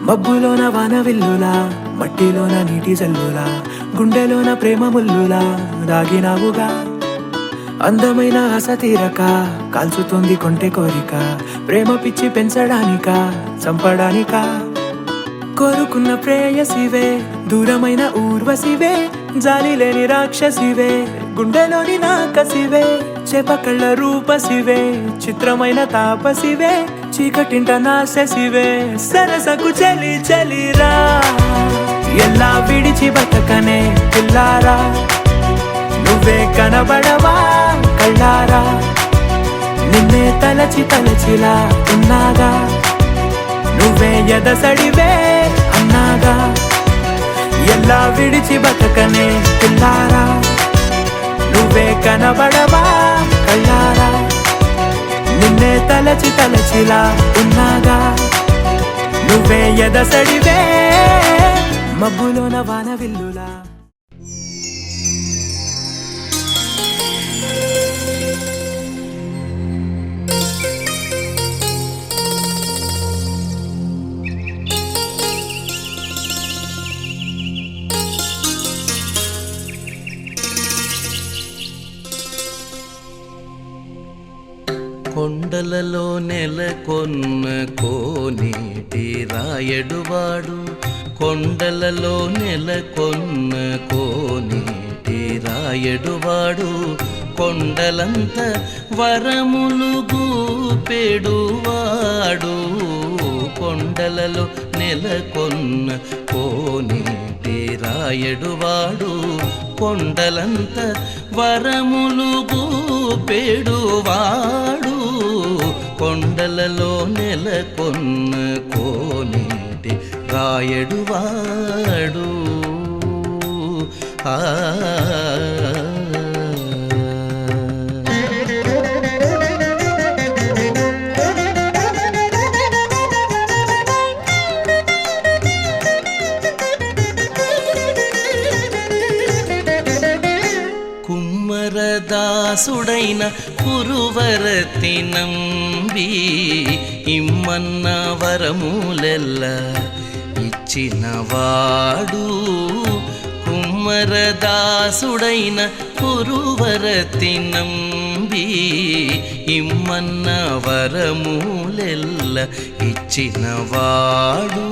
మబ్బులోన వాన విల్లులా, మట్టిలోన నీటి జల్లులా, గుండెలోన ప్రేమ ముల్లులా దాగినావుగా. అందమైన ఆశ తీరక కాల్చుతుంది కొంటె కోరిక, ప్రేమ పిచ్చి పెంచడానిక చంపడానిక. కోరుకున్న ప్రేయసివే, దూరమైన ఊర్వశివే, జాలి లేని రాక్షసివే, గుండెలోని నాకసివే, చేపకళ్ళ రూపసివే, చిత్రమైన తాపసివే, చీకటింట నాశసివే, సరసకు చలి చలిరా. ఎలా విడిచి బతకనే పిల్లారా, నువ్వే కనబడవా కళ్ళారా, నిన్నే తలచి తలచిలా ఉన్నాగా, నువ్వే ఎదసడివే అన్నాగా. ఎలా విడిచి బతకనే పిల్లారా, నువ్వే కనబడవా కళ్ళారా, నిన్నే తలచి తలచిలా ఉన్నాగా, నువ్వే ఎదసడివే మబ్బులోన వాన విల్లులా. కొండలలో నెలకొన్న కోనేటి రాయడువాడు, కొండలలో నెలకొన్న కోనేటి రాయడువాడు, కొండలంత వరములు గూపెడువాడు. కొండలలో నెలకొన్న కోనేటి రాయడువాడు, కొండలంత వరములు గూపెడువాడు. కొండలలో నెలకొన్న కోనేటి రాయడువాడు. ఆ దాసుడైన కురువరతి నంబి, ఇమ్మన్న వరములెల్ల ఇచ్చినవాడు. కుమ్మరదాసుడైన కురువరతి నంబి, ఇమ్మన్న వరములెల్ల ఇచ్చినవాడు.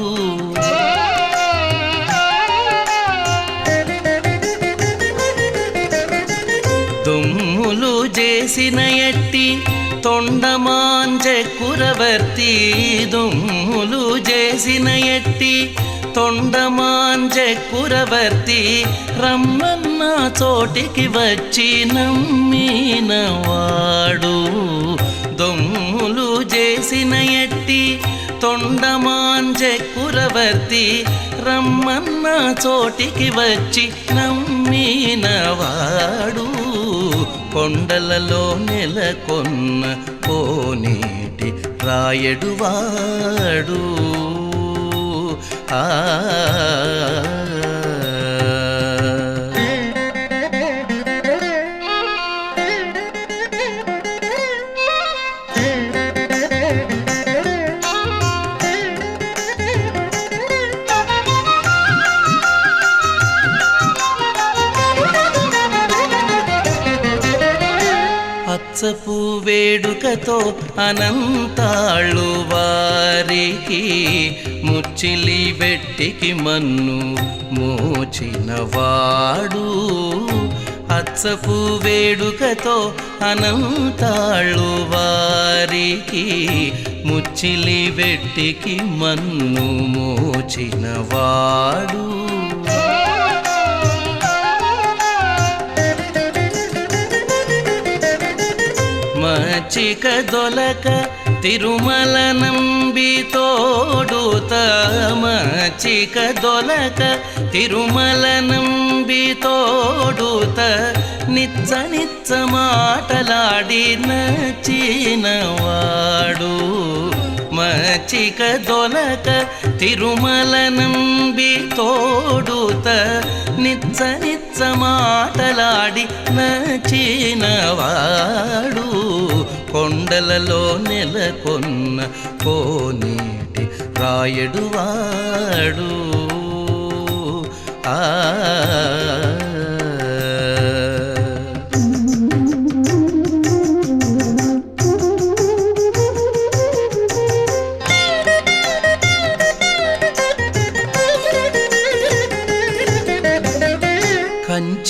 దుమ్ములు చేసిన ఎట్టి తొండమాంచె కురవర్తి, దుమ్ములు చేసిన ఎట్టి తొండమాంచె కురవర్తి, రమ్మన్న చోటికి వచ్చి నమ్మినవాడు. దొమ్ములు చేసిన ఎట్టి తొండమాంచె కురవర్తి, రమ్మన్న చోటికి వచ్చి నమ్మినవాడు. కొండలలో నెలకొన్న కోనేటి రాయడువాడు. ఆ అచ్చపు వేడుకతో అనంతాళ్ళు వారికి, ముచ్చిలి వెట్టికి మన్ను మోచినవాడు. అచ్చపు వేడుకతో అనంతాళ్ళు వారికి, ముచ్చిలి వెట్టికి మన్ను మోచినవాడు. మచ్చిక దొలక తిరుమల నంబి తోడుత, మచ్చిక దొలక తిరుమల నంబి తోడుత, నిచ్చ నిచ్చ మాటలాడి నచ్చినవాడు. మచ్చిక దొలక తిరుమల నంబి తోడుత, నిచ్చ నిచ్చ మాటలాడి నచ్చినవాడు. కొండలలో నెలకొన్న కోనేటి రాయడువాడు ఆ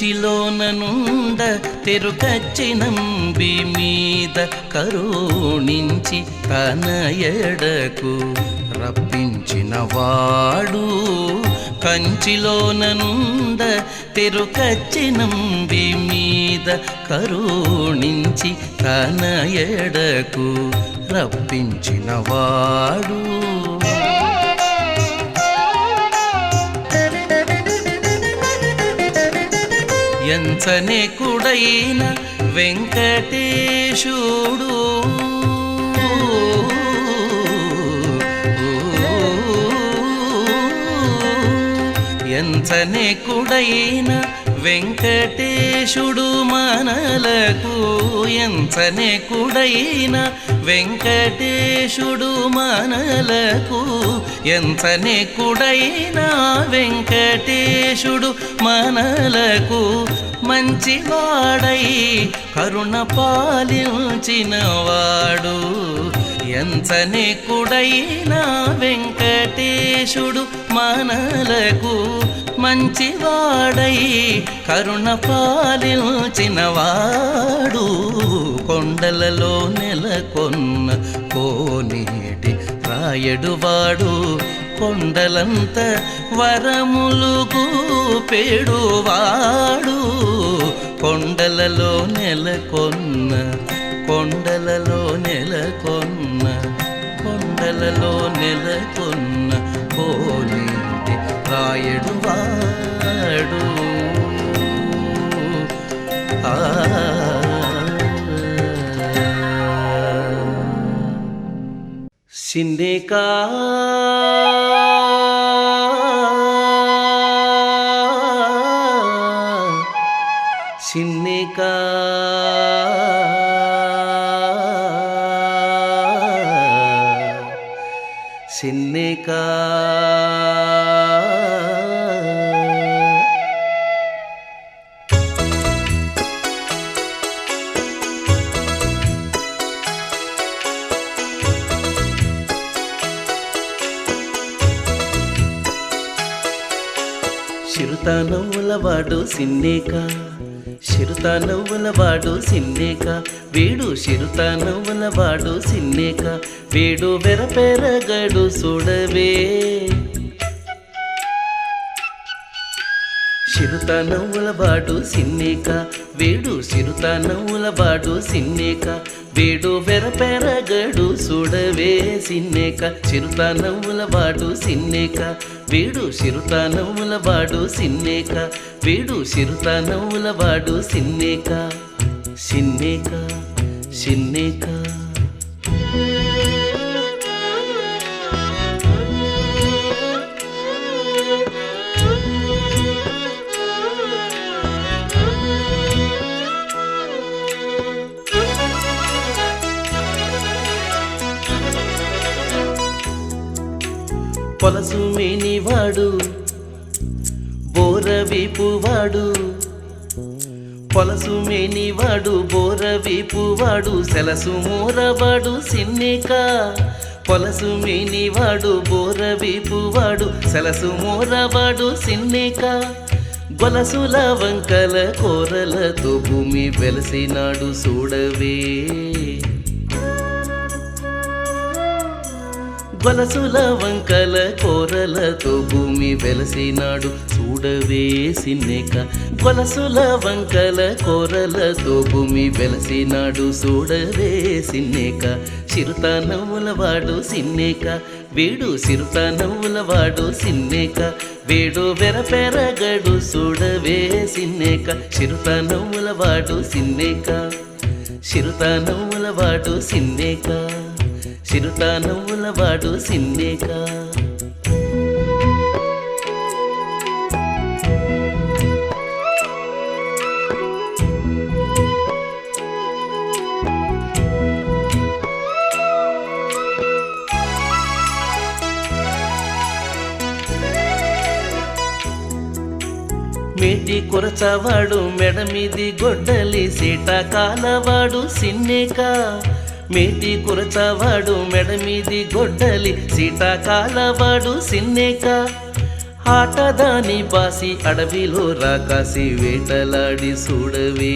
కంచిలోననుండ తెరుకచ్చినంబి మీద కరుణించి తన ఎడకు రప్పించిన వాడు కంచిలోననుండ తెరుకచ్చినంబి మీద కరుణించి తన ఎడకు రప్పించిన వాడు ఎంచనేకుడైన వెంకటేశుడు ఎంచనేకుడైన వెంకటేశుడు మనలకు ఎంచనేకుడైన వెంకటేశుడు మనలకు ఎంచనేకుడైన వెంకటేశుడు మనలకు మంచివాడై కరుణ పాలించినవాడు ఎంచనేకుడైన వెంకటేశుడు మనలకు మంచివాడై కరుణ పాలించినవాడు కొండలలో నెలకొన్న కోనేటి రాయడువాడు కొండలంత వరములుగు పేడువాడు కొండలలో నెలకొన్న కోనేటి రాయడువాడు ఆ సిన్నేకా సిన్నేకా సిన్నేకా చిరుత నవ్వులవాడు సిన్నేక చిరుత నవ్వులవాడు సిన్నేక వీడు చిరుత నవ్వులవాడు సిన్నేక వీడు వెరపెరగడు చూడవే చిరుత నవ్వులవాడు సిన్నేక వీడు చిరుత నవ్వులవాడు సిన్నేక వీడు వెరపెరగడు చూడవే సిన్నేక చిరుత నవ్వులవాడు సిన్నేక వీడు చిరుత నవ్వులవాడు సిన్నేక వీడు చిరుత నవ్వులవాడు సిన్నేక సిన్నేక సిన్నేక పొలసు మేనివాడు బోరవీపువాడు పొలసు మేనివాడు బోరవీపువాడు సెలసు మోరవాడు సిన్నేక పొలసు మేనివాడు బోరవీపువాడు సెలసు మోరవాడు సిన్నేక గొలసుల వంకల కోరలతో భూమి వెలసినాడు చూడవే గొలసుల వంకల కోరలతో భూమి వెలసినాడు చూడవే సిన్నేక గొలసుల వంకల కోరలతో భూమి వెలసినాడు చూడవే సిన్నేక చిరుత నవ్వులవాడు సిన్నేక వీడు చిరుత నవ్వులవాడు సిన్నేక వీడు వెరపెరగడు చూడవే సిన్నేక చిరుత నవ్వులవాడు సిన్నేక చిరుత నవ్వులవాడు సిన్నేక చిరుత నవ్వులవాడు సిన్నేక మేటి కొరచవాడు మెడమిది గొడ్డలి సీటాకాలవాడు సిన్నేక మేటి కొరచవాడు మెడమిది గొడ్డలి సీటాకాలవాడు సిన్నేక ఆటదాని బాసి అడవిలో రాకాసి వేటలాడి చూడవే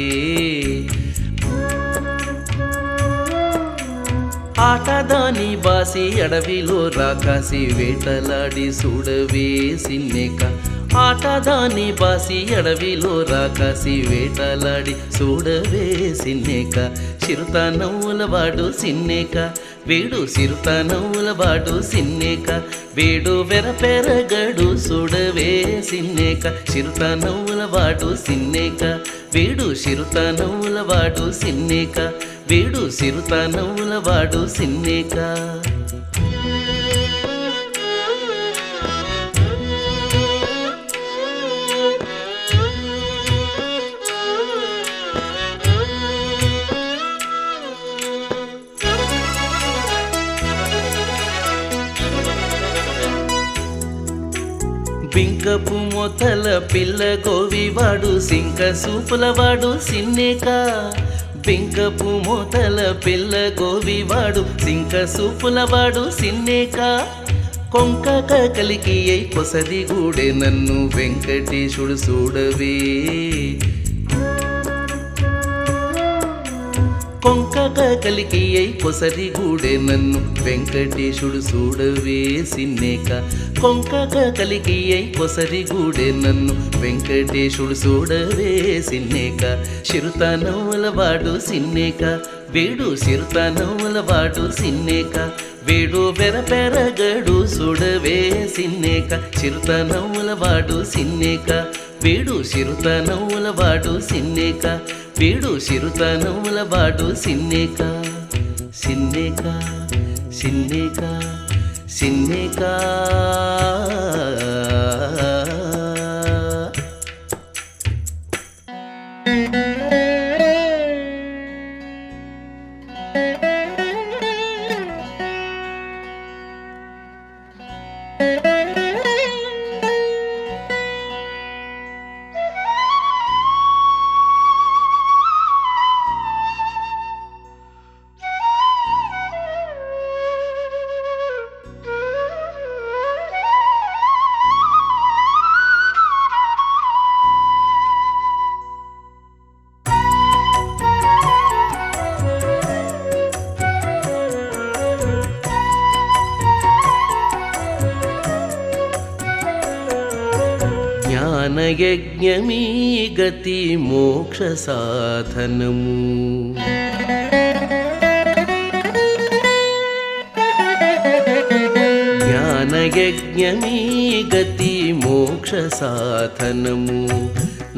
ఆటదాని బాసి అడవిలో రాకాసి వేటలాడి చూడవే సిన్నేక ఆటదాని బాసి అడవిలో రాకాసి వేటలాడి చూడవే సిన్నేక చిరుతనవులవాడు సిన్నేక వేడు సిరుతనవులవాడు సిన్నేక వేడు వెరపెరగడు చూడవే సిన్నేక చిరుతనవులవాడు సిన్నేక వేడు చిరుతనవులవాడు సిన్నేక వేడు సిరుతనవులవాడు సిన్నేక బింకపు మొతల పిల్ల గోవివాడు సింక సూపులవాడు సిన్నేక బింకపు మొతల పిల్ల గోవివాడు సింక సూపులవాడు సిన్నేక కొంక కలికి అయి పొసది గూడే నన్ను వెంకటేశుడు చూడవే కొంక కలికి అయి పొసరి గూడే నన్ను వెంకటేశుడు చూడవే సిన్నేక కొంక కలికి అయి పొసరి గూడే నన్ను వెంకటేశుడు చూడవే సిన్నేక చిరుతనవులవాడు సిన్నేక వేడు చిరుతనవులవాడు సిన్నేక వేడు వెరపెరగడు చూడవే సిన్నేక చిరుతనవులవాడు సిన్నేక వేడు చిరుతనవులవాడు సిన్నేక వేడు చిరుతనవులవాడు సిన్నేక సిన్నేక సిన్నేక సిన్నేక జ్ఞానయజ్ఞమీ గతి మోక్ష సాధనము జ్ఞానయజ్ఞమీ గతి మోక్ష సాధనము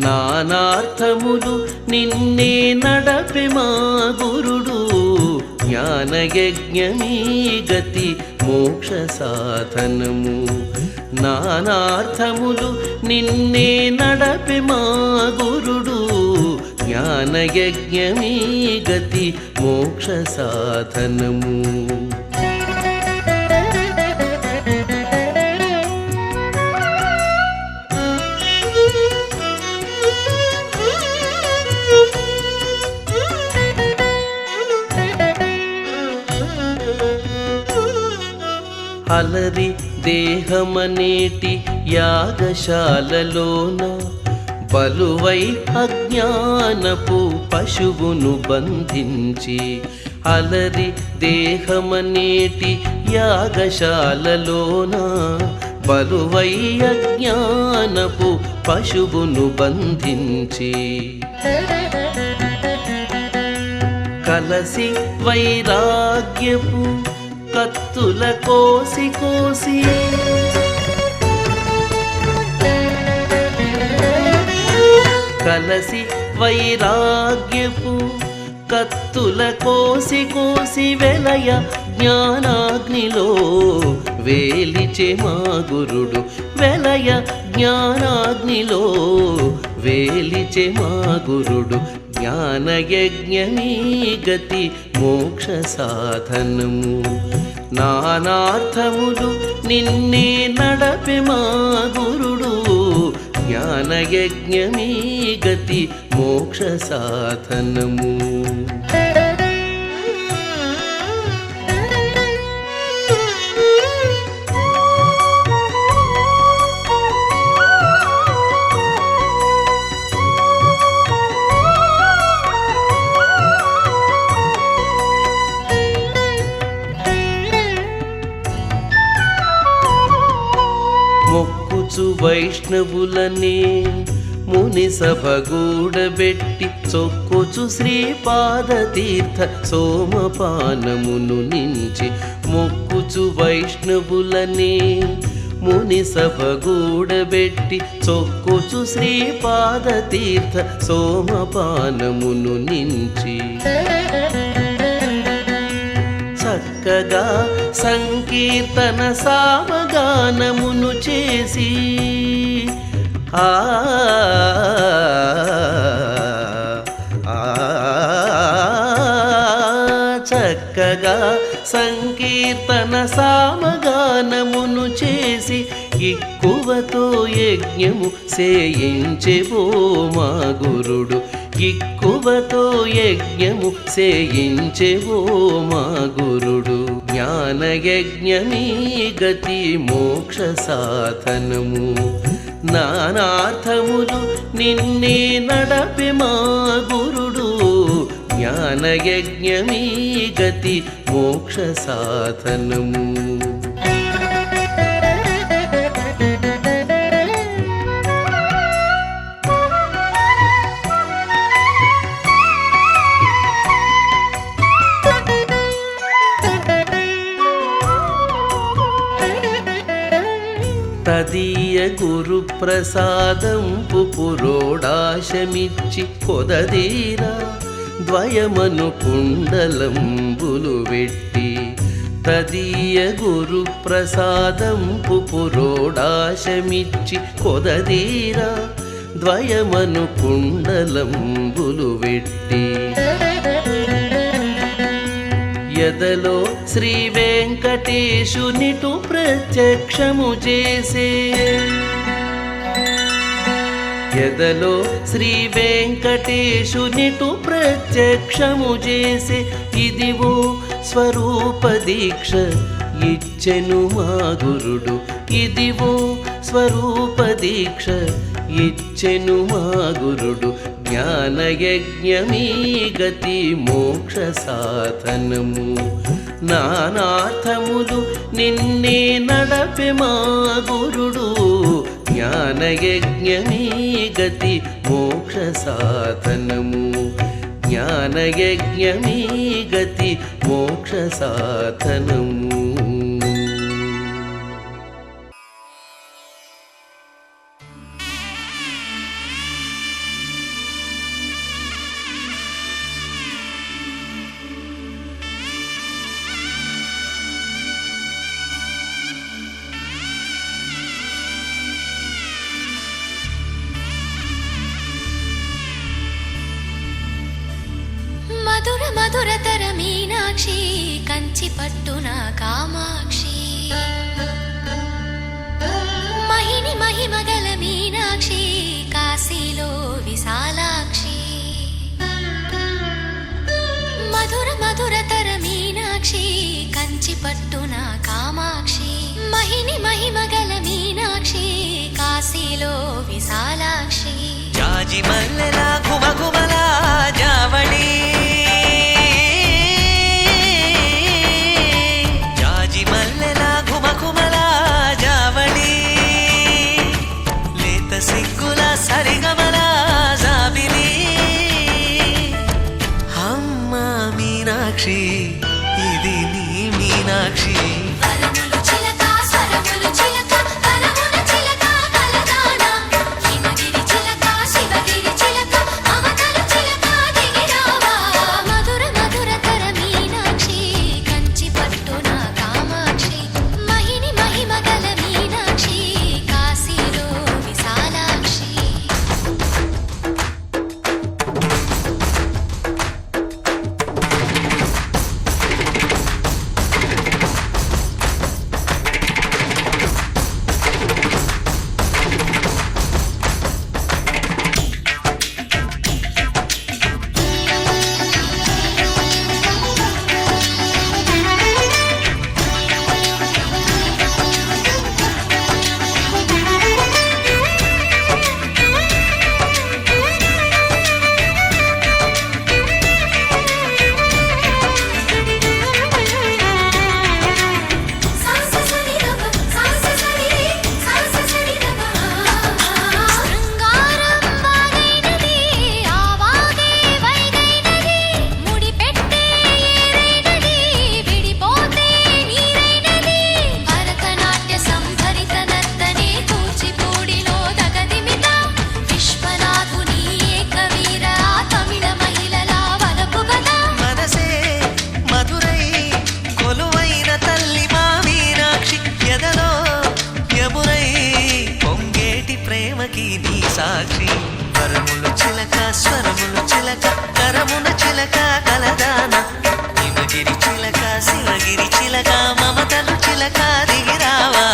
నానార్థములు నిన్నే నడపె మా గురుడు జ్ఞానయజ్ఞమీ గతి మోక్ష సాధనము నానార్థములు నిన్నే నడపె మా గురుడు జ్ఞానయజ్ఞమీ గతి మోక్ష సాధనము అలరి దేహమనేటి యాగశాలలోన బలువై అజ్ఞానపు పశువును బంధించి అలరి దేహమనేటి యాగశాలలోన బలువై అజ్ఞానపు పశువును బంధించి కలసి వైరాగ్యపు కత్తుల కోసి కోసి కలసి వైరాగ్యపు కత్తుల కోసి కోసి వెలయ జ్ఞానాగ్నిలో వేలిచే మా గురుడు వెలయ జ్ఞానాగ్నిలో వేలిచే మా గురుడు జ్ఞానయజ్ఞమీ గతి మోక్ష సాధనము నానార్థములు నిన్నే నడపె మా గురుడు జ్ఞానయజ్ఞమీ గతి మోక్ష సాధనము. మొక్కుచు వైష్ణవులనే ముని సభ గూడబెట్టి చొక్కుచు శ్రీపాద తీర్థ సోమపానమును నించి. మొక్కుచు వైష్ణవులనే ముని సభ గూడబెట్టి చొక్కుచు శ్రీపాద తీర్థ సోమపానమును నించి. చక్కగా సంకీర్తన సామగానమును చేసి చక్కగా సంకీర్తన సామగానమును చేసి ఎక్కువతో యజ్ఞము సేయించెవో మా గురుడు. ఎక్కువతో యజ్ఞము సేయించెవో మా గురుడు. జ్ఞానయజ్ఞమీ గతి మోక్ష సాధనము. నానార్థములు నిన్నే నడపె మా గురుడు. జ్ఞానయజ్ఞమీ గతి మోక్ష సాధనము. తదీయ గురు ప్రసాదంపు పురోడాశమిచ్చి పొదదీరా ద్వయమను కుండలంబులు వెట్టి. తదీయ గురు ప్రసాదంపు పురోడాశమిచ్చి పొదదీరా ద్వయమను కుండలంబులు వెట్టి. ఎదలో శ్రీ వెంకటేశునిటు ప్రత్యక్షము చేసే. ఎదలో శ్రీ వెంకటేశునిటు ప్రత్యక్షము చేసే. ఇదివో స్వరూప దీక్ష ఇచ్చెను మా గురుడు. ఇదివో స్వరూప దీక్ష ఇచ్చెను మా గురుడు. జ్ఞానయజ్ఞమీ గతి మోక్ష సాధనము. నానార్థములు నిన్నే నడపె మా గురుడు. జ్ఞానయజ్ఞమీ గతి మోక్ష సాధనము. జ్ఞానయజ్ఞమీ గతి మోక్ష సాధనము. మధుర మధురతర మీనాక్షి కంచి పట్టున కామాక్షి. మహిని మహిమగల మీనాక్షి కాశీలో విశాలాక్షి. మధుర మధురతర మీనాక్షి కంచి పట్టున కామాక్షి. మహిని మహిమగల మీనాక్షి కాశీలో విశాలాక్షి. జాజి మల్లెల ఘుమఘుమల జావళి. జాజి మల్లెల ఘుమఘుమల జావళి. లేత సిగ్గుల సరిగమల జాబిలి. అమ్మ మీనాక్షి ఇది నీ మీనాక్షి. చిలక కరమున చిలక కలదాన హిమగిరి చిలక శివగిరి చిలక మమతలు చిలక దిగిరావా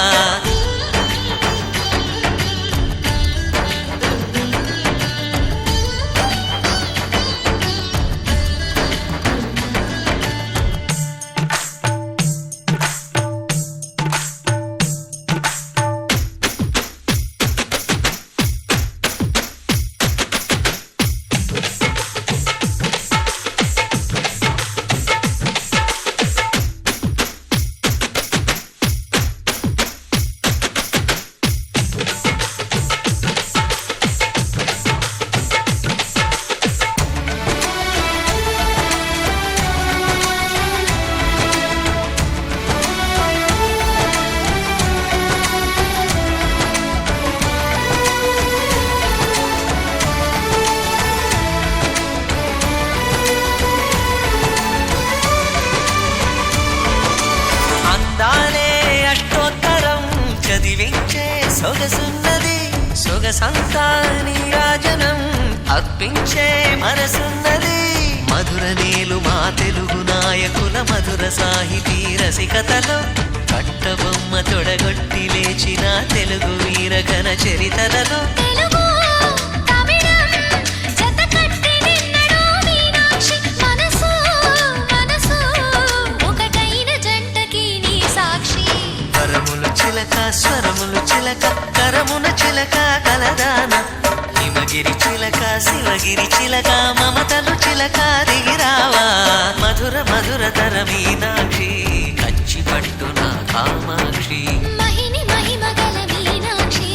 సొగసున్నది సొగసంతా నీరాజనం అర్పించే మనసున్నది మధుర నేలు మా తెలుగు నాయకుల మధుర సాహితీ రసికతలో కట్టబొమ్మ తొడగొట్టి లేచిన తెలుగు వీరగణ చరితలలో స్వరములు చిలక కరమున చిలక కలదాన హిమగిరి చిలక శివగిరి చిలక మమతలు చిలక దిగిరావా మధుర మధుర తర మీనాక్షి కంచి పట్టున కామాక్షి మహిని మహిమగల మీనాక్షి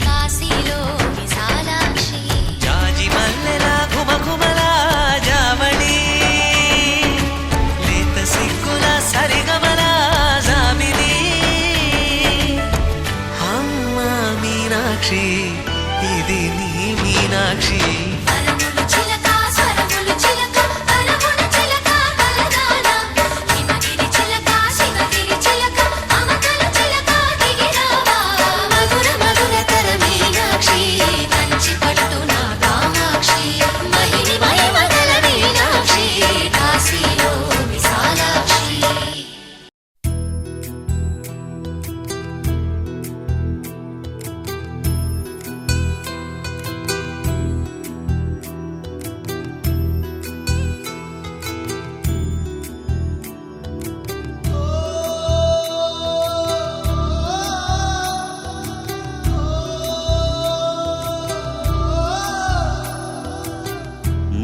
కాశీలో విశాలాక్షి జాజి మల్లెల ఘుమఘుమల జావళి లేత సిగ్గుల సరిగమల జాబిలి మీనాక్షి ఇది నీ మీనాక్షి కరములు చిలక స్వరములు చిలక కరమున చిలక కలదాన హిమగిరి చిలక శివగిరి చిలక మమతలు చిలక దిగిరావా మధుర మధుర తర మీనాక్షి కంచి పట్టున కామాక్షి మహిని మహిమగల మీనాక్షి కాశీలో విశాలాక్షి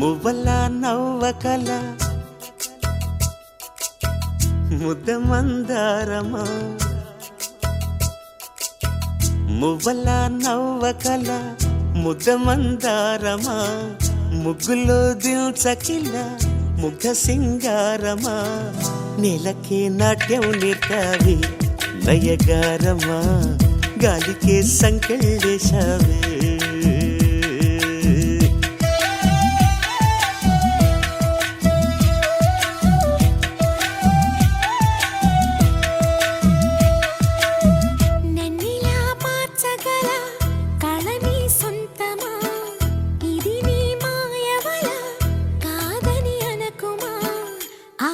మువ్వల నవ్వకల ముద్ద మందారమా మువ్వల నవ్వకల ముద్ద మందారమా ముగ్గులో దిల్చకిల ముగ్ధ సింగారమా నేలకే నాట్యం నేర్తావి నయగారమా గాలికే సంకెళ్ళేశావే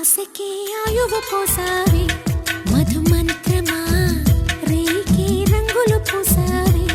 ఆశకే ఆయువు పోసావి మధు మంత్రమా రేకే రంగులు పోసావి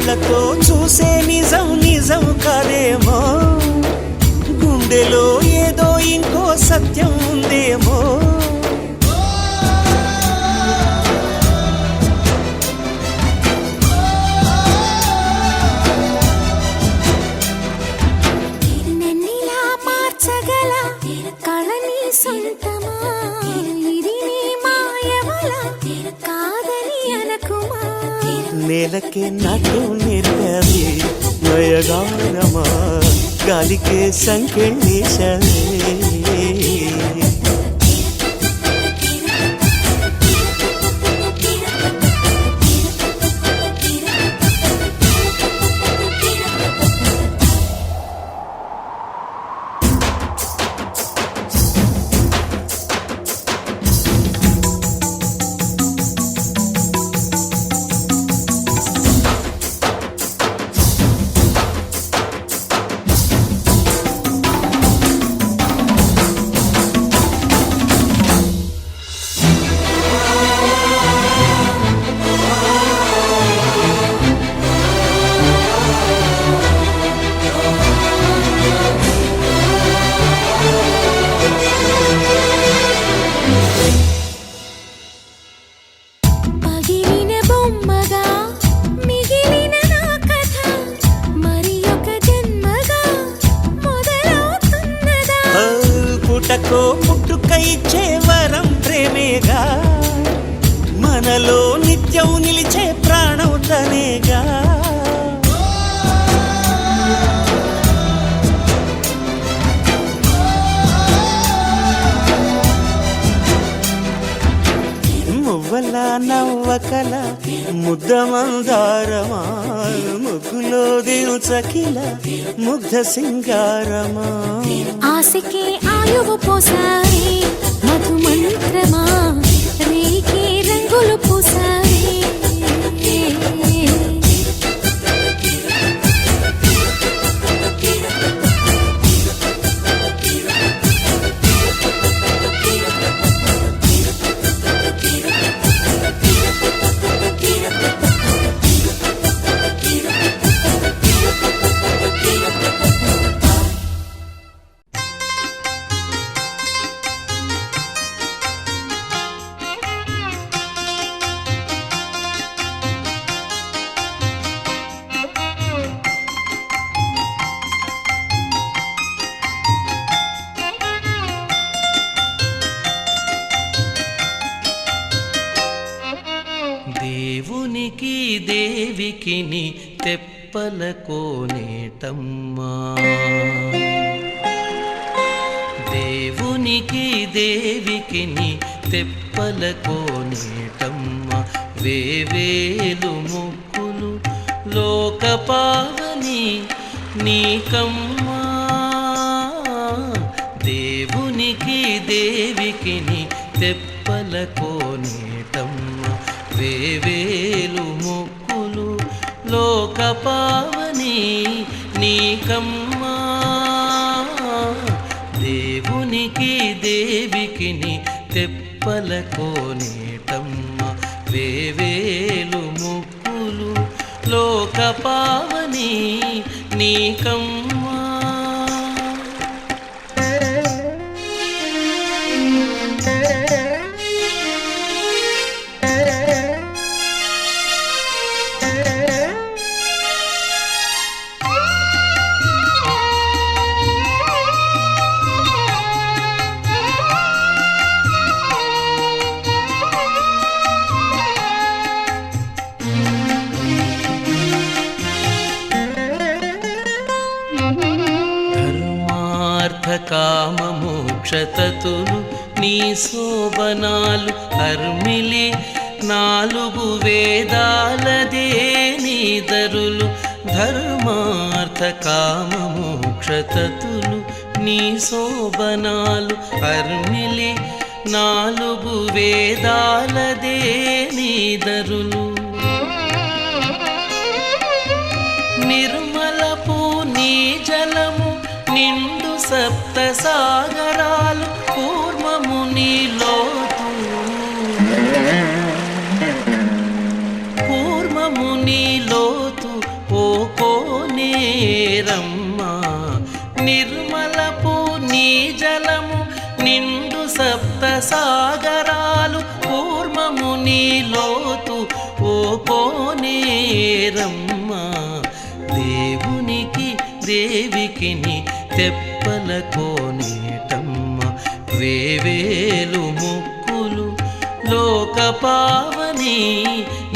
కళ్ళతో చూసే నిజం నిజం కాదేమో, గుండెలో ఏదో ఇంకో సత్యం ఉందేమో. నన్నిలా మార్చగల కళని సొంతమా, ఇది నీ మాయవల కాదని అనకుమా. నేలకే నాటు నేర్పవి నయగారమా, గాలికే సంకెళ్ళేశవే. పగిలిన బొమ్మగా మిగిలిన నా కథ మరి ఒక జన్మగా మొదలవుతున్నదా. పుటకో పుట్టుక ఇచ్చే వరం ప్రేమేగా, మనలో నిత్యం నిలిచే ప్రాణం తనేగా. మువ్వల నవ్వకల ముద్దమందారమా, ముగ్గులో దిల్చకిల ముగ్ధ సింగారమా. ఆశకే ఆయువు పోసావే మధు మంత్రమా, రేకే రంగులు పూసావే. దేవునికి దేవికిని తెప్పల కోనేటమ్మా, దేవునికి దేవికిని తెప్పల కోనేటమ్మా. వేవేలు ముక్కులు లోకపావని నీకమ్మా, దేవునికి దేవికిని తెప్పల కోనేటమ్మా. వేవేలు ముక్కులు లోకపావని నీకమ్మా, దేవునికి దేవికిని తెప్పల కోనేటమ్మా. వేవేలు ముక్కులు లోకపావని నీకమ్మా. కామమోక్షతతులు నీ శోభనాలు హర్మిలి, నాలుగు వేదాలదే నీ దరులు. ధర్మార్థ కామమోక్షతతులు నీ శోభనాలు హర్మిలి, నాలుగు వేదాలదే నీ దరులు. నిర్మలపు నీ జలము నిండు సప్త సాగరాలు, కూర్మము నీ లోతు, కూర్మము నీ లోతు సాగరాలు కూర్మము నీలోతు ఓ కోనేరమ్మ దేవునికి దేవికిని తెప్పల కోనేటమ్మ వేవేలు ముక్కులు లోక పావని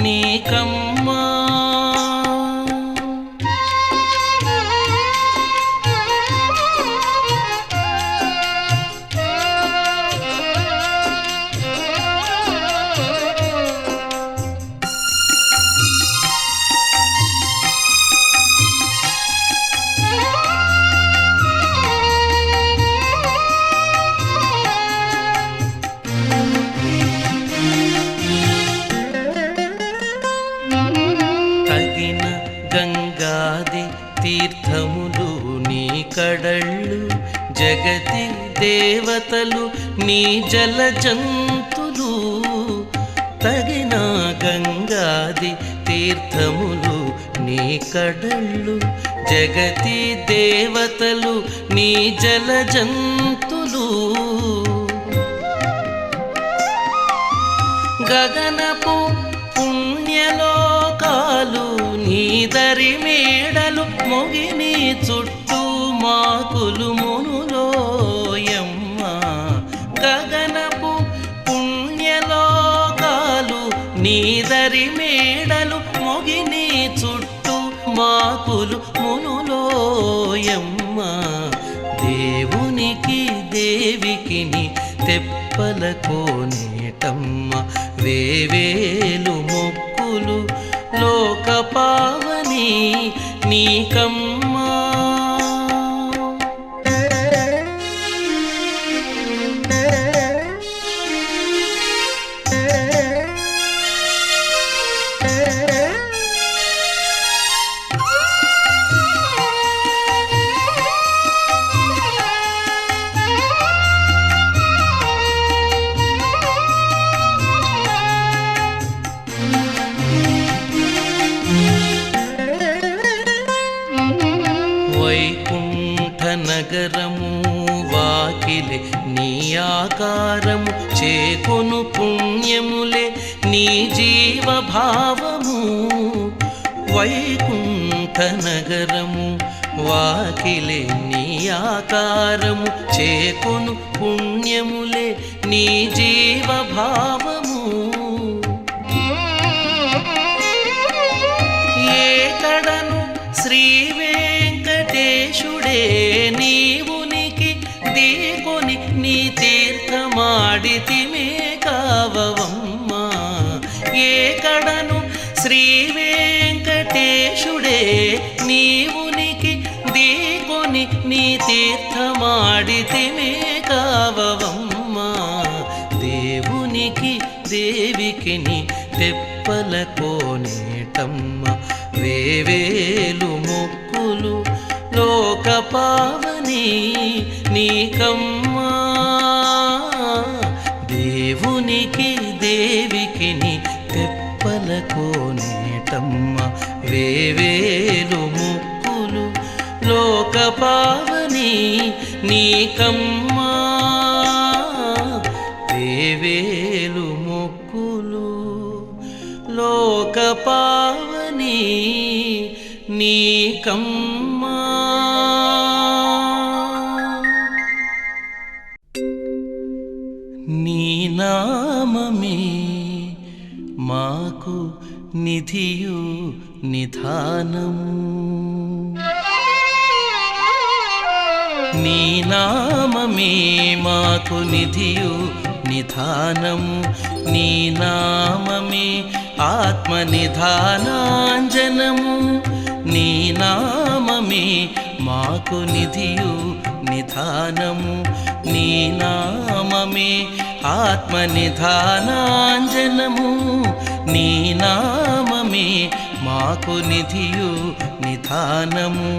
నీకమ్మా గంగాది తీర్థములు నీ కడళ్ళు జగతి దేవతలు నీ జల జంతులు తగిన గంగాది తీర్థములు నీ కడళ్ళు జగతి దేవతలు నీ జల జంతులు గగనపు పుణ్యలోకాలు నీదరి మేడలు మొగిని చుట్టూ మాకులు మునులోయమ్మ గగనపు పుణ్యలోకాలు నీదరి మేడలు మొగిని చుట్టూ మాకులు మునులోయమ్మ దేవునికి దేవికిని తెప్పల కోనేటమ్మ వేవేలు మొక్కులు లోక పావని నీకమ్మా నగరము వాకిలే నీ ఆకారము చేకొను పుణ్యములే నీ జీవభావము వైకుంఠ నగరము వాకిలే నీ ఆకారము చేకొను పుణ్యములే నీ జీవభావము ఏకడను శ్రీ వెంకటేశుడే నీవునికి దీకొని నీ తీర్థమాడితిమే కావవమ్మా ఏకడను శ్రీ వెంకటేశుడే నీవునికి దీకొని నీ తీర్థమాడితిమే కావవమ్మా దేవునికి దేవికిని తెప్పల కోనేటమ్మ వేవేలు మొక్కులు లోక పావని నీకమ్మా దేవునికి దేవికిని తెప్పల కోనేటమ్మ వేవేలు మొక్కులు లోక పావని నీకమ్మా వేవేలు మొక్కులు లోక పావని నీకమ్మా నీ నామమే మాకు నిధియు నిధానము నీ నామమే మాకు నిధియు నిధానము నీ నామమే ఆత్మ నిధానాంజనము నీ నామమే మాకు నిధియు నిధానము నీ నామమే ఆత్మ నిధానాంజనము నీ నామమే మాకు నిధియు నిధానము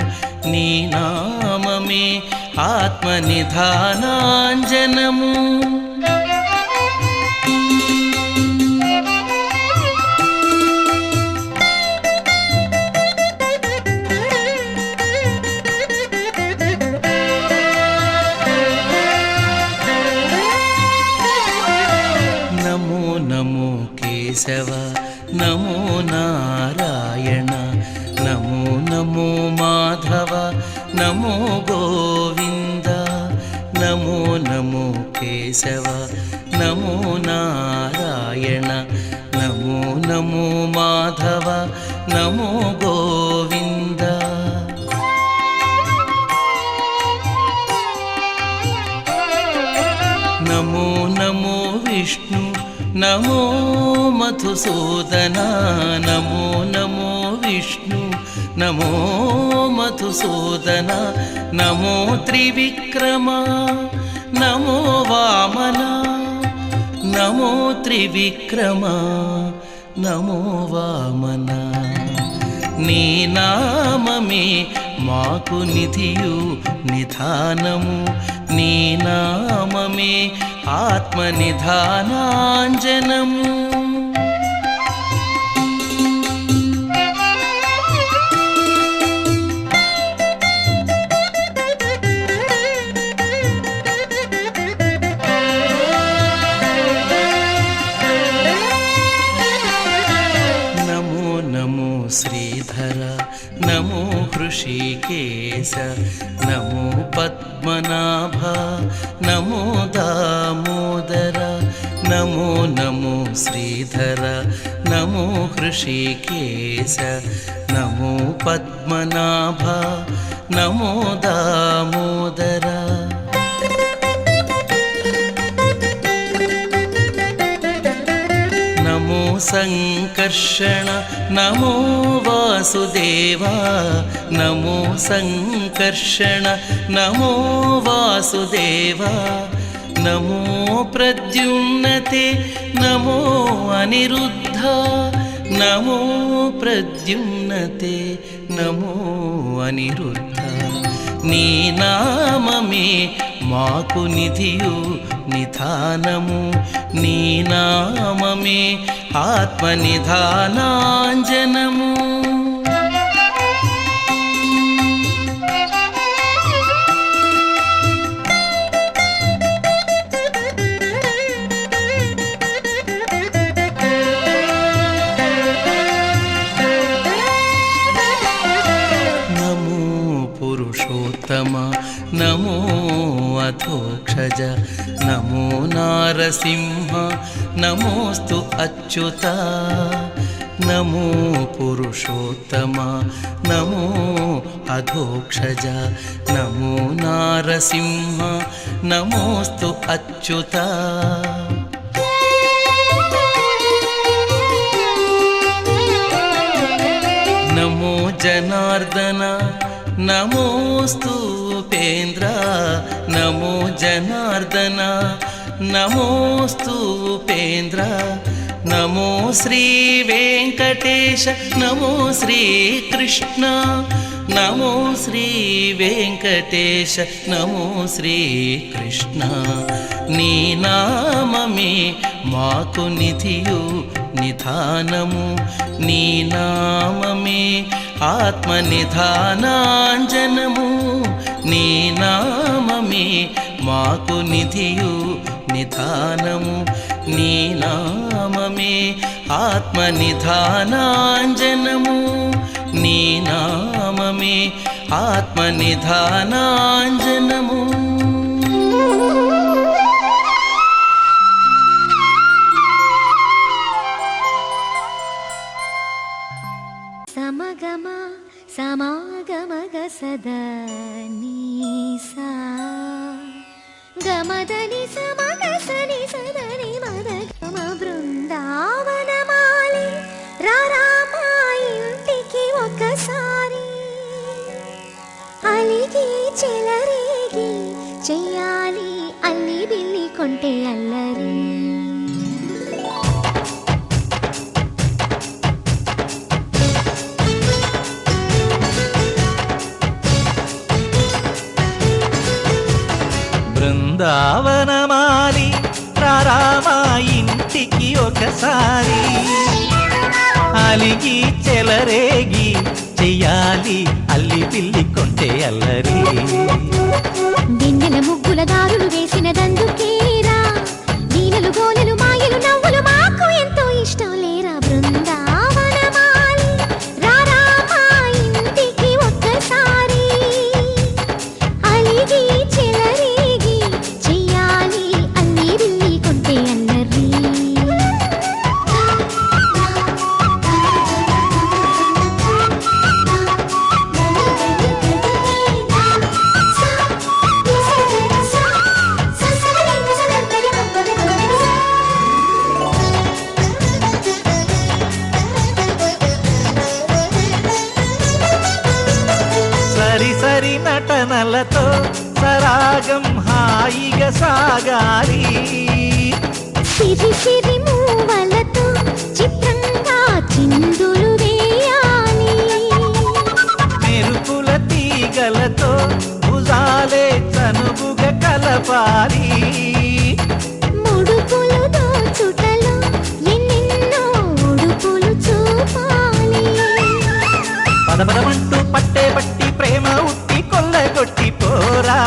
నీ నామమే ఆత్మ నిధానాంజనము నమో కేశవ నమో నారాయణ నమో నమో మాధవ నమో గోవింద నమో నమో కేశవ నమో నారాయణ నమో నమో మాధవ నమో గోవింద నమో నమో విష్ణు నమో మధుసూదన నమో నమో విష్ణు నమో మధుసూదన నమో త్రివిక్రమ నమో వామన నమో త్రివిక్రమ నమో వామన నీ నామమే మాకు నిధియు నిధానము నీ నామమే ఆత్మనిధానాంజనము నమో నమో శ్రీధర నమో హృషికేశ నమో పద్మనాభ నమో దామోదర నమో నమో శ్రీధర నమో హృషికేశ నమో పద్మనాభ నమో దామోదర నమో సంకర్షణ నమో వాసుదేవ నమో సంకర్షణ నమో వాసుదేవ నమో ప్రద్యుమ్నతే నమో అనిరుద్ధ నమో ప్రద్యుమ్నతే నమో అనిరుద్ధ నీ నామమే మాకు నిధియు నిధానము నీ నామమే ఆత్మనిధానాంజనము నమో పురుషోత్తమ నమో అధోక్షజ నమో నారసింహ నమోస్తు అచ్యుత నమో పురుషోత్తమ నమో అధోక్షజ నమో నారసింహ నమోస్తు అచ్యుత నమో జనార్దన నమోస్తు ఉపేంద్ర నమో జనార్దన నమోస్తు ఉపేంద్ర నమో శ్రీ వెంకటేశ నమో శ్రీకృష్ణ నమో శ్రీ వెంకటేశ నమో శ్రీకృష్ణ నీ నామమే మాకు నిధియు నిధానము నీ నామమే ఆత్మనిధానాంజనము నీ నామమే మాకు నిధియు నిధానము నీ నామమే ఆత్మనిధానాంజనము నీ నామమే ఆత్మనిధానాంజనము సమగమ సమాగమగ సదా నీసా గమదని సమగ సని సదని మద గమ బృందావనమాలి రారామా ఇంటికి ఒకసారి అలిగి చెలరేగి చెయ్యాలి అల్లి బిల్లి కొంటే అల్లరి బృందావనమాలి రారామా ఇంటికి ఒకసారి అలిగి చెలరేగి చెయ్యాలి అల్లి పిల్లి కొంటే అల్లరి దిన్నెల ముగ్గుల దారులు వేసిన దందుకేరా దీనలు గోలెలు మాయలు నవ్వులు మాకు సరసరి నటనలతో సరాగం హాయిగా సాగాలి. సిరి సిరి మూవలతో చిత్రంగా చిందులు వేయాలి. మెరుపుల తీగలతో భుజాలే చనువుగా కలపాలి. ముడుపులు దోచుటలో ఎన్నెన్నో ఉడుపులు చూపాలి. పదపదమంటూ పట్టే పట్టి ప్రేమ ఉట్టి కొల్లగొట్టి పోరా.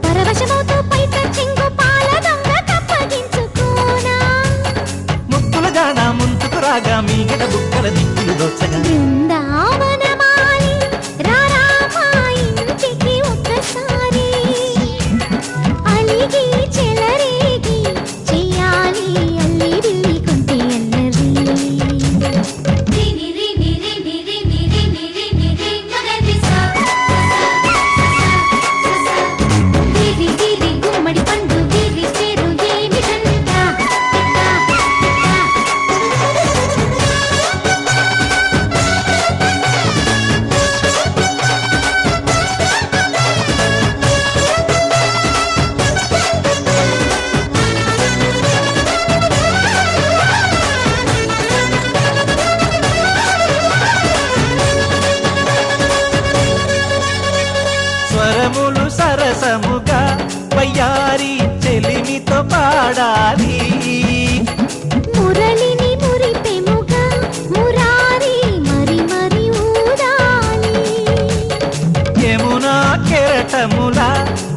పరవశమవుతూ పైట చెంగు పాల దొంగ కప్పగించుకోనా. ముక్కుల గాన ముందుకు రాగా మీగడ బుక్కల దిక్కులు దోచగా. బృందావనమాలి రారా మా ఇంటికి ఒక్కసారి. అలిగి చెలరేగి చెయ్యాలి అల్లిరిల్లి కొంటే అల్లరి. గుమ్మడి పండు వీరి పేరు ఏమిటంట. స్వరములు సరసముగా వయ్యారి చెలిమితో పాడాలి. మురళిని మురిపెముగా మురారి మరి మరి ఊదాలి. యమునా కెరటముల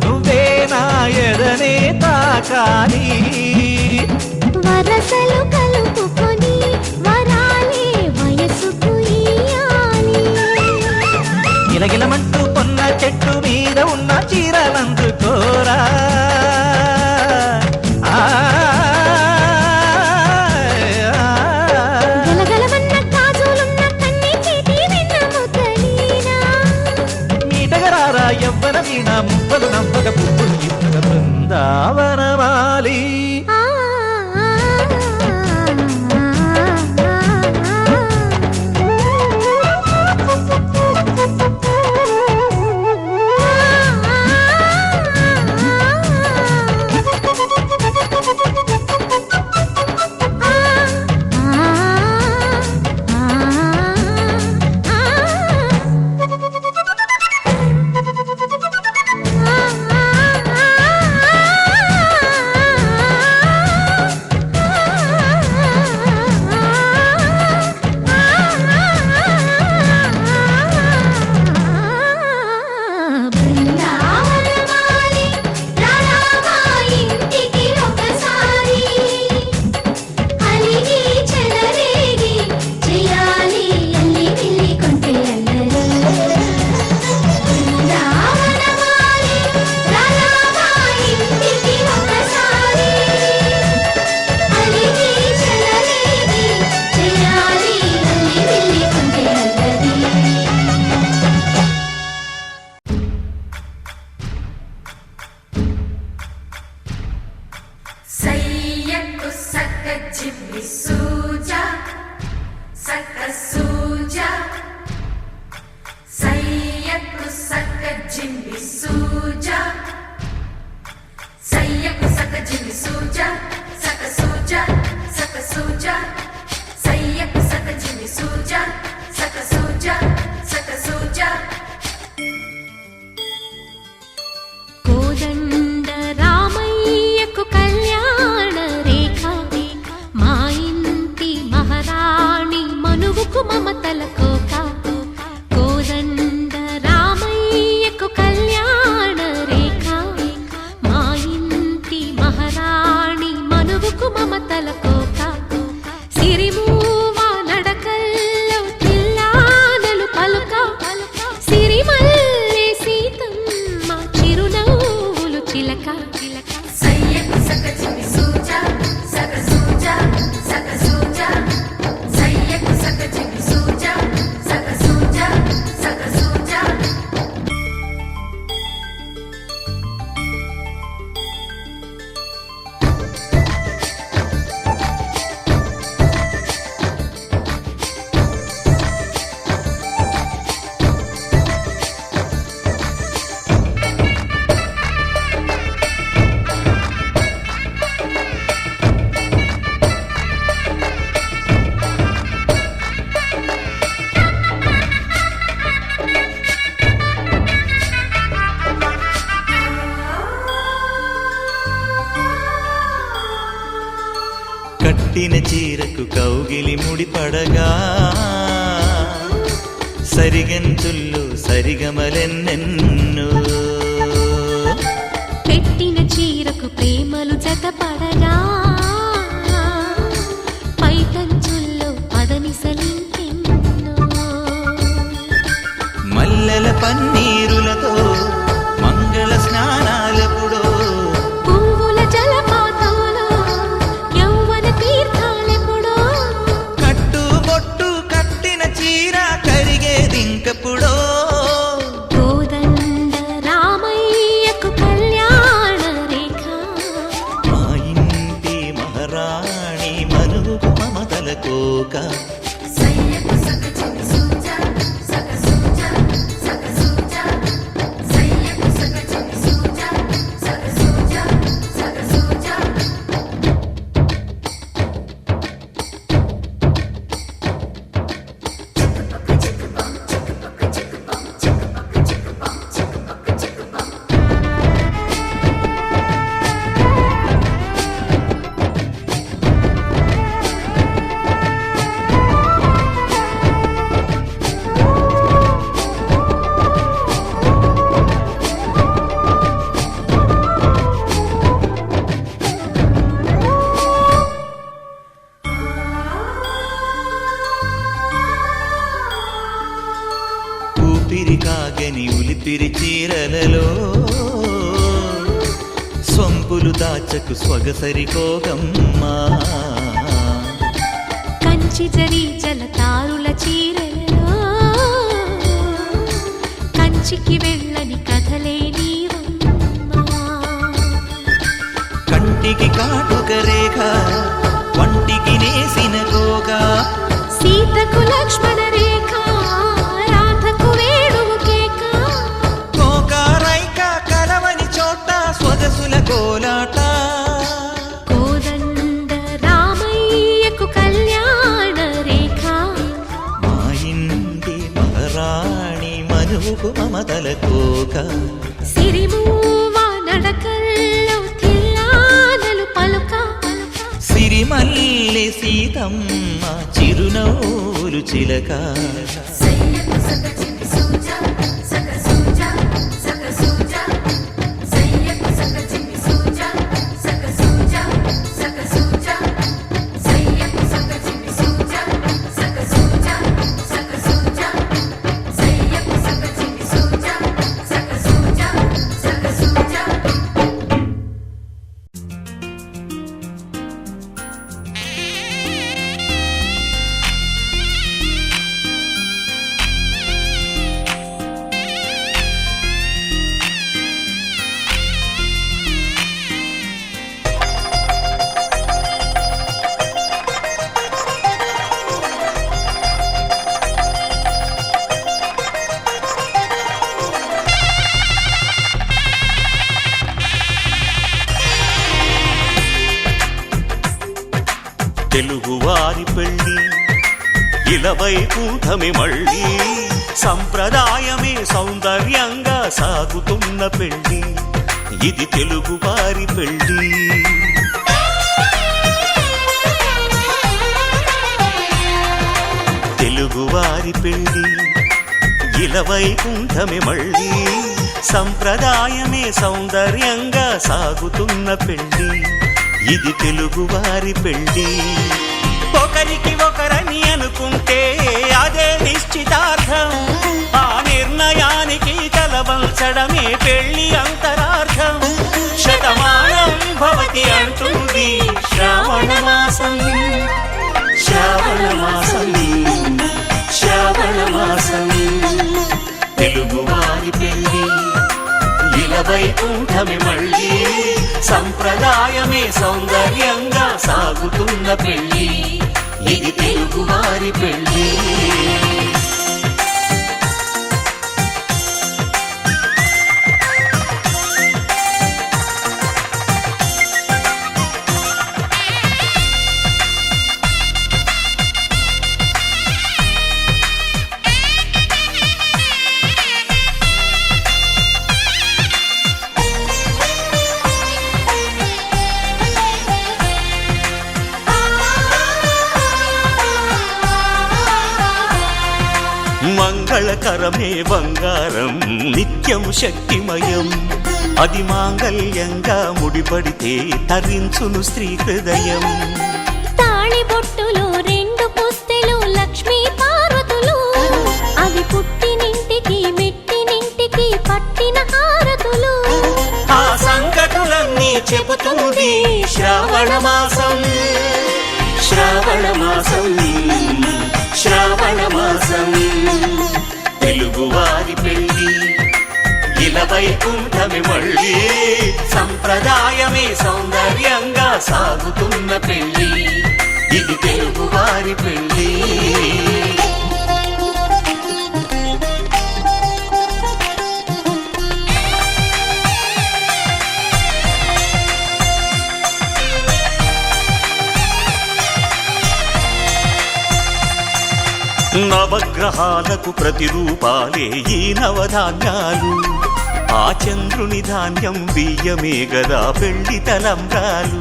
నువ్వే నా ఎదనే తాకాలి. వరసలు కలుపుకొని వరాలే వయసుకు ఇయ్యాలి. గిలగిలమంటూ పొన్న చెట్టు మీద ఉన్న చీరలందుకోరా. గలగలమన్న గాజులున్న కన్ని చేతి వెన్న ముద్దలీనా. మీటగరారా ఎవ్వర వీణ మువ్వలు నవ్వగ పువ్వులు ఇవ్వగ బృందావనమాలి. ఆ బృందావనమాలి రారా మా ఇంటికి ఒకసారి. అలిగి చెలరేగి చెయ్యాలి అల్లిరిల్లి కొంటే అల్లరి. బృందావనమాలి రారా మా ఇంటికి ఒకసారి. అలిగి చెలరేగి చెయ్యాలి అల్లిరిల్లి కొంటే అల్లరి. సయ్యకు సక్క జిమ్మి సూజా సక్క సూజా సయ్యకు సక్క జిమ్మి సూజా సయ్యకు సక్క జిమ్మి సూజా సక్క సూజా సక్క సూజా సయ్యకు సక్క జిమ్మి సూజా సక్క సూజా సక్క సూజా. కోదండ రామయ్యకు కళ్యాణ రేఖ మా ఇంటి మహారాణి మనువుకు మమతల కోక. కోదండ రామయ్యకు కళ్యాణ రేఖ మా ఇంటి మహారాణి మనువుకు మమతల కోక. సిరిమూవ నడకల్లో తిల్లానలు పలుక. సిరిమల్లె సీతమ్మ చిరునవ్వులు చిలక. సయ్యకు సక్క జిమ్మి సూజా సక్క సూజా సక్క సూజా సయ్యకు సక్క జిమ్మి సూజా సక్క సూజా సక్క సూజా. కట్టిన చీరకు కౌగిలి ముడిపడగా సరిగంతుల్లో సరిగమలెన్నెన్నో పెట్టిన చీరకు ప్రేమలు జతపడగా పైకంచుల్లో పదనిసలింకెన్నో మల్లెల పన్నీరులతో మంగళ స్నానాలెప్పుడో పువ్వుల జలపాతంలో యౌవన తీర్థాలెప్పుడో కట్టుబొట్టు కట్టిన చీర కరిగేదింకప్పుడో కోదండ రామయ్యకు కళ్యాణ రేఖ మా ఇంటి మహారాణి మనువు మమతల కోక సయ్యకు సక చిన్ని సూజా సక సూజా సక సూజా సయ్యకు సక చిన్ని సూజా సక సూజా సక సూజా ఊపిరి కాగని ఉలిపిరి చీరలలో సొంపులు దాచకు స్వగసరి కోగమ్మా కంచి జరి జలతారుల చీరలలో కంచికి వెళ్ళని కథలే నీవమ్మా కంటికి కాటుక రేఖ వంటికి నేసిన కోగా సీతకు లక్ష్మణ రేఖ రాధకు వేణువు కేక కోకారైక కలవని చోట స్వగసుల కోలాట కోదండ రామయ్యకు కళ్యాణ రేఖ మా ఇంటి మహారాణి మనువుకు మమతల కోక సిరిమూవ నడకల్లో తిల్లానలు పలుక సిరిమల్లి సీతమ్మ చిరునవ్వులు చిలక సయ్యకు సక చిన్ని సూజా సక సూజా సక సూజా సయ్యకు సక చిన్ని సూజా సక సూజా సక సూజా సయ్యకు సక చిన్ని సూజా సక సూజా సక సూజా సయ్యకు సక చిన్ని సూజా సక సూజా సక సూజా తెలుగువారి పెళ్ళి ఇలవైకుంఠమి మళ్ళీ సంప్రదాయమే సౌందర్యంగా సాగుతున్న పెళ్ళి ఇది తెలుగువారి పెళ్ళి తెలుగువారి పెళ్ళి ఇలవైకుంఠమి మళ్ళీ సంప్రదాయమే సౌందర్యంగా సాగుతున్న పెళ్ళి ఇది తెలుగువారి పెళ్ళి ఒకరికి ఒకరని అనుకుంటే అదే నిశ్చితార్థం ఆ నిర్ణయానికి తలవంచడమే పెళ్ళి అంతరార్థం శతమానం భవతి అంటుంది శ్రావణ మాసం శ్రావణ మాసం శ్రావణ మాసం తెలుగువారి పెళ్ళి ఇలవైకుంఠమి మళ్ళీ సంప్రదాయమే సౌందర్యంగా సాగుతున్న పెళ్ళి ఇది తెలుగువారి పెళ్ళి మంగళకరమే బంగారం నిత్యం శక్తిమయం అది మాంగళ్యంగా ముడిపడితే తరించును స్త్రీ హృదయం తాళి బొట్టులు రెండు పుస్తెలు లక్ష్మీ పార్వతులు అవి పుట్టినింటికి మెట్టినింటికి పట్టిన హారతులు ఆ సంగతులన్నీ చెబుతుంది శ్రావణ మాసం శ్రావణ మాసం శ్రావణ మాసం తెలుగువారి పెళ్ళి ఇలా వైకుంఠమి మళ్ళీ సంప్రదాయమే సౌందర్యంగా సాగుతున్న పెళ్ళి ఇది తెలుగువారి పెళ్ళి నవగ్రహాలకు ప్రతిరూపాలే ఈ నవధాన్యాలు ఆ చంద్రుని ధాన్యం బియ్యమే గదా పెళ్లి తలంబ్రాలు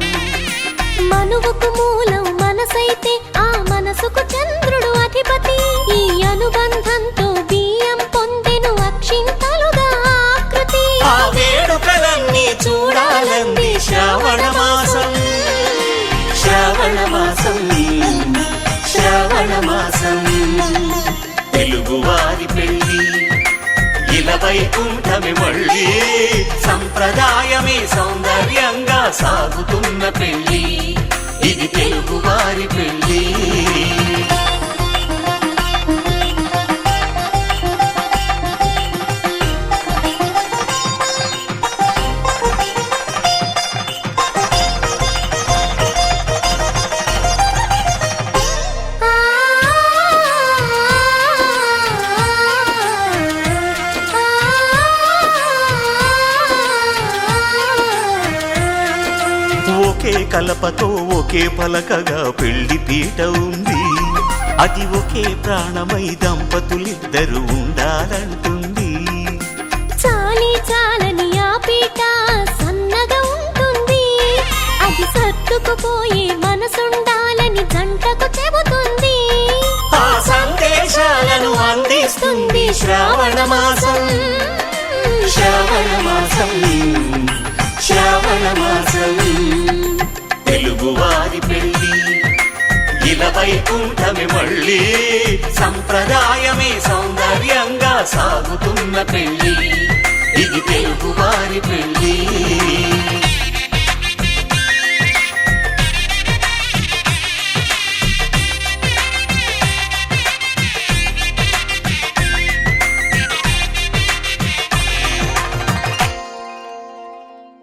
మనువుకు మూలం మనసైతే ఆ మనసుకు చంద్రుడు అధిపతి ఈ అనుబంధంతో బియ్యం పొందెను అక్షింతలుగా ఆకృతి ఆ వేడుకలన్నీ చూడాలంది శ్రావణ మాసం శ్రావణ మాసం శ్రావణ మాసం తెలుగువారి పెళ్ళి ఇలా వైకుంఠమి మళ్ళీ సంప్రదాయమే సౌందర్యంగా సాగుతున్న పెళ్ళి ఇది తెలుగువారి పెళ్ళి ఒకే కలపతో ఒకే పలకగా పెళ్లి పీట ఉంది అది ఒకే ప్రాణమై దంపతులిద్దరు ఉండాలంటుంది చాలి చాలని ఆ పీట సన్నగా ఉంటుంది అది సర్దుకుపోయే మనసుండాలని జంటకు చెబుతుంది ఆ సందేశాలను అందిస్తుంది శ్రావణ మాసం శ్రావణ మాసం శ్రావణ మాసం తెలుగువారి పెళ్ళి ఇలా వైకుంఠమి మళ్ళీ సంప్రదాయమే సౌందర్యంగా సాగుతున్న పెళ్ళి ఇది తెలుగువారి పెళ్ళి